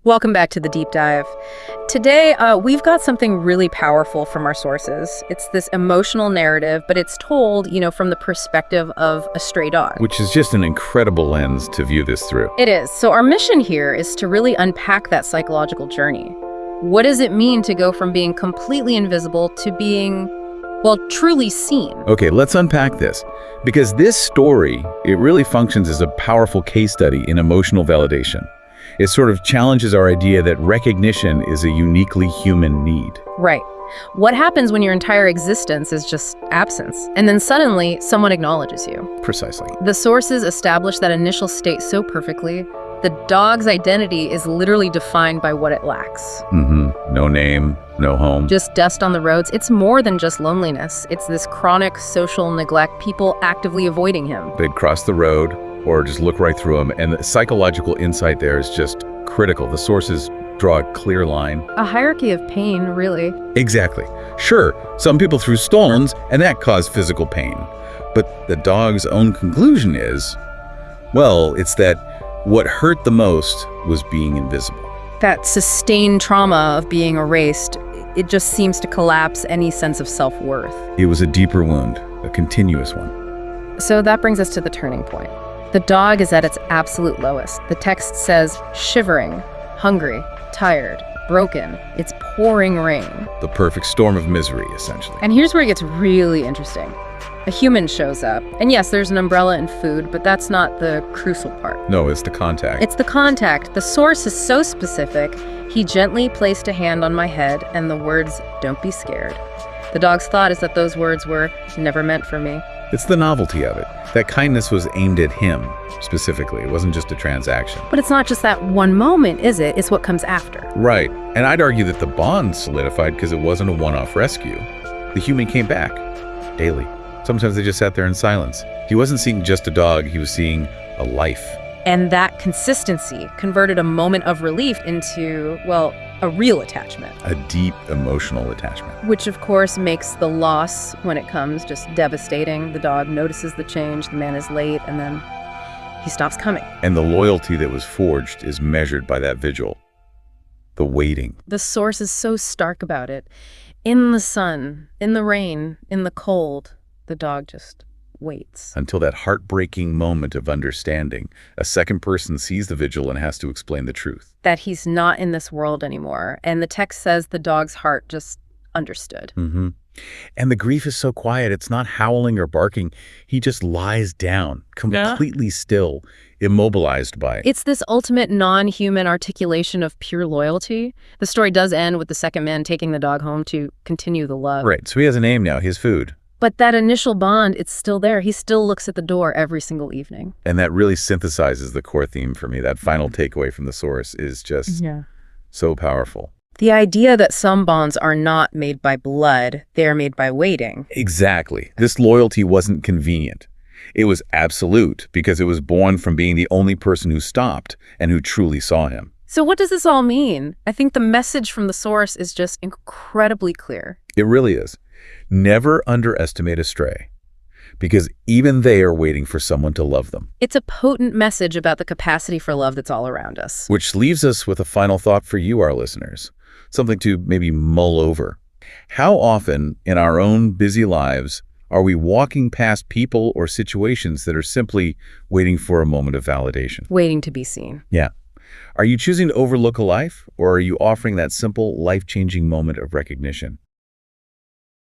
Welcome back to the deep dive. Today, we've got something really powerful from our sources. It's this emotional narrative, but it's told, from the perspective of a stray dog. Which is just an incredible lens to view this through. It is. So our mission here is to really unpack that psychological journey. What does it mean to go from being completely invisible to being, well, truly seen? Okay, let's unpack this. Because this story, it really functions as a powerful case study in emotional validation. It sort of challenges our idea that recognition is a uniquely human need. Right. What happens when your entire existence is just absence, and then suddenly someone acknowledges you? Precisely. The sources establish that initial state so perfectly. The dog's identity is literally defined by what it lacks. No name, no home. Just dust on the roads. It's more than just loneliness. It's this chronic social neglect, people actively avoiding him. They'd cross the road or just look right through him, and the psychological insight there is just critical. The sources draw a clear line. A hierarchy of pain, really. Exactly. Sure, some people threw stones, and that caused physical pain. But the dog's own conclusion is, well, it's that what hurt the most was being invisible. That sustained trauma of being erased, it just seems to collapse any sense of self-worth. It was a deeper wound, a continuous one. So that brings us to the turning point. The dog is at its absolute lowest. The text says shivering, hungry, tired, broken. It's pouring rain. The perfect storm of misery, essentially. And here's where it gets really interesting. A human shows up. And yes, there's an umbrella and food, but that's not the crucial part. No, it's the contact. It's the contact. The source is so specific. He gently placed a hand on my head and the words, "Don't be scared." The dog's thought is that those words were never meant for me. It's the novelty of it. That kindness was aimed at him, specifically. It wasn't just a transaction. But it's not just that one moment, is it? It's what comes after. Right. And I'd argue that the bond solidified because it wasn't a one-off rescue. The human came back, daily. Sometimes they just sat there in silence. He wasn't seeing just a dog, he was seeing a life. And that consistency converted a moment of relief into, well, a real attachment. A deep emotional attachment. Which, of course, makes the loss, when it comes, just devastating. The dog notices the change, the man is late, and then he stops coming. And the loyalty that was forged is measured by that vigil. The waiting. The source is so stark about it. In the sun, in the rain, in the cold, the dog just waits. Until that heartbreaking moment of understanding, a second person sees the vigil and has to explain the truth. That he's not in this world anymore. And the text says the dog's heart just understood. And the grief is so quiet, it's not howling or barking. He just lies down, completely still, immobilized by it. It's this ultimate non-human articulation of pure loyalty. The story does end with the second man taking the dog home to continue the love. Right, so he has a name now, his food. But that initial bond, it's still there. He still looks at the door every single evening. And that really synthesizes the core theme for me. That final takeaway from the source is just so powerful. The idea that some bonds are not made by blood, they're made by waiting. Exactly. This loyalty wasn't convenient. It was absolute because it was born from being the only person who stopped and who truly saw him. So what does this all mean? I think the message from the source is just incredibly clear. It really is. Never underestimate a stray, because even they are waiting for someone to love them. It's a potent message about the capacity for love that's all around us. Which leaves us with a final thought for you, our listeners, something to maybe mull over. How often in our own busy lives are we walking past people or situations that are simply waiting for a moment of validation? Waiting to be seen. Yeah. Are you choosing to overlook a life, or are you offering that simple, life-changing moment of recognition?